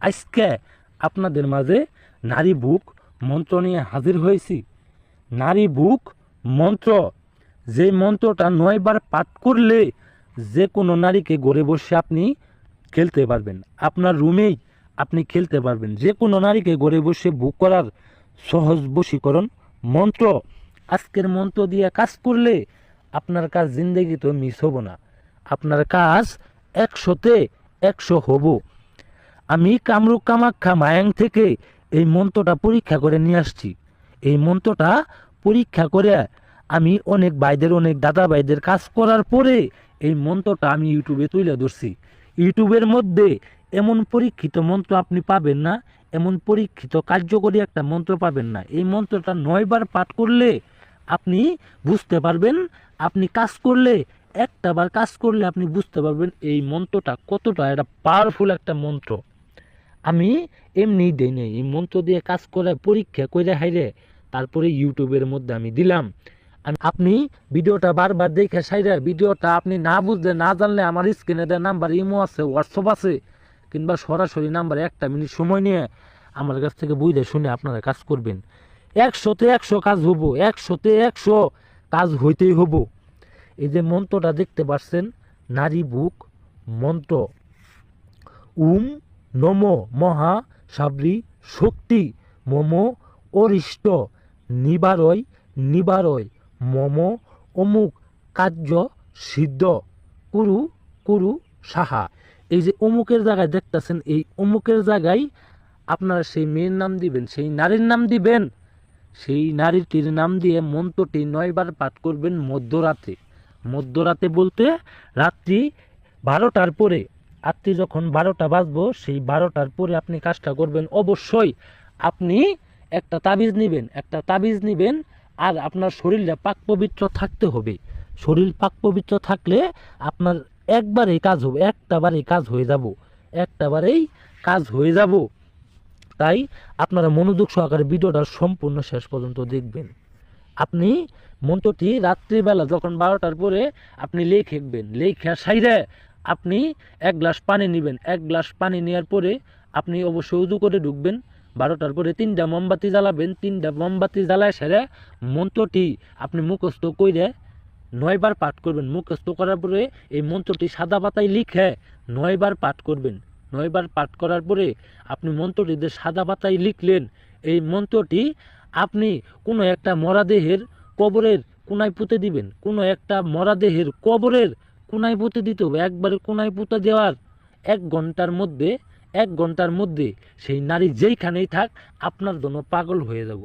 আজকে আপনাদের মাঝে নারী বুক মন্ত্র নিয়ে হাজির হয়েছি। নারী বুক মন্ত্র, যে মন্ত্রটা 9 বার পাঠ করলে যে কোনো নারীকে ঘরে বসে আপনি খেলতে পারবেন, আপনার রুমেই আপনি খেলতে পারবেন। যে কোনো নারীকে ঘরে বসে বুক করার সহজ বশীকরণ মন্ত্র। আজকের মন্ত্র দিয়ে কাজ করলে আপনার কাজ জিন্দগি তো মিস হব না, আপনার কাজ 100তে 100 হব। আমি কামরূপ কামাখ্যা মায়াং থেকে এই মন্ত্রটা পরীক্ষা করে নিয়ে আসছি। এই মন্ত্রটা পরীক্ষা করে আমি অনেক ভাইদের, অনেক দাদা ভাইদের কাজ করার পরে এই মন্ত্রটা আমি ইউটিউবে তুলে ধরছি। ইউটিউবের মধ্যে এমন পরীক্ষিত মন্ত্র আপনি পাবেন না, এমন পরীক্ষিত কার্যকরী একটা মন্ত্র পাবেন না। এই মন্ত্রটা 9 বার পাঠ করলে আপনি বুঝতে পারবেন, আপনি কাজ করলে, একটা বার কাজ করলে আপনি বুঝতে পারবেন এই মন্ত্রটা কতটা একটা পাওয়ারফুল একটা মন্ত্র। আমি এমনি দেই নাই, এই মন্ত্র দিয়ে কাজ করে পরীক্ষা করে হাইরে তারপরে ইউটিউবের মধ্যে আমি দিলাম। আপনি ভিডিওটা বারবার দেখে সাইরে, ভিডিওটা আপনি না বুঝলে, না জানলে আমার স্ক্রিনে দেওয়া নাম্বার ইমো আছে, হোয়াটসঅ্যাপ আছে, কিংবা সরাসরি নাম্বারে 1 মিনিট সময় নিয়ে আমার কাছ থেকে বুঝে শুনে আপনারা কাজ করবেন। 100তে 100 কাজ হবো, 100তে 100 কাজ হইতেই হবো। এই যে মন্ত্রটা দেখতে পাচ্ছেন, নারী বুক মন্ত্র। উম নম মহা সাবরি শক্তি মম অরিষ্ট নিবারয় নিবারয় মম অমুক কার্য সিদ্ধ কুরু কুরু সাহা। এই যে অমুকের জায়গায় দেখতেছেন, এই অমুকের জায়গায় আপনারা সেই মেয়ের নাম দিবেন, সেই নারীর নাম দিবেন। সেই নারীটির নাম দিয়ে মন্ত্রটি 9 বার পাঠ করবেন মধ্যরাতে। মধ্যরাতে বলতে রাত্রি 12টার পরে। রাত্রি যখন 12টা বাজবো, সেই 12টার পরে আপনি কাজটা করবেন। অবশ্যই আপনি একটা তাবিজ নেবেন, একটা তাবিজ নেবেন, আর আপনার শরীরটা পাক পবিত্র থাকতে হবে। শরীর পাক পবিত্র থাকলে আপনার একবারেই কাজ হবে, একটাবারেই কাজ হয়ে যাব, একটাবারেই কাজ হয়ে যাব। তাই আপনারা মনোযোগ সহকারে ভিডিওটা সম্পূর্ণ শেষ পর্যন্ত দেখবেন। আপনি মন্ত্রটি রাত্রিবেলা যখন 12টার পরে আপনি লিখবেন, লেখা সাইরে আপনি 1 গ্লাস পানি নেবেন। 1 গ্লাস পানি নেওয়ার পরে আপনি অবশ্যই উজু করে ঢুকবেন। 12টার পরে 3টা মোমবাতি জ্বালাবেন। 3টা মোমবাতি জ্বালায় সেরে মন্ত্রটি আপনি মুখস্থ করে 9 বার পাঠ করবেন। মুখস্থ করার পরে এই মন্ত্রটি সাদা পাতায় লিখে 9 বার পাঠ করবেন। 9 বার পাঠ করার পরে আপনি মন্ত্রটি যে সাদা পাতায় লিখলেন, এই মন্ত্রটি আপনি কোনো একটা মরাদেহের কবরের কোনায় পুঁতে দিবেন। কোনো একটা মরাদেহের কবরের কোনায় পুঁতে দিতে হবে। একবারে কোনায় পুঁতে দেওয়ার 1 ঘন্টার মধ্যে, 1 ঘন্টার মধ্যে সেই নারী যেইখানেই থাক আপনার জন্য পাগল হয়ে যাব।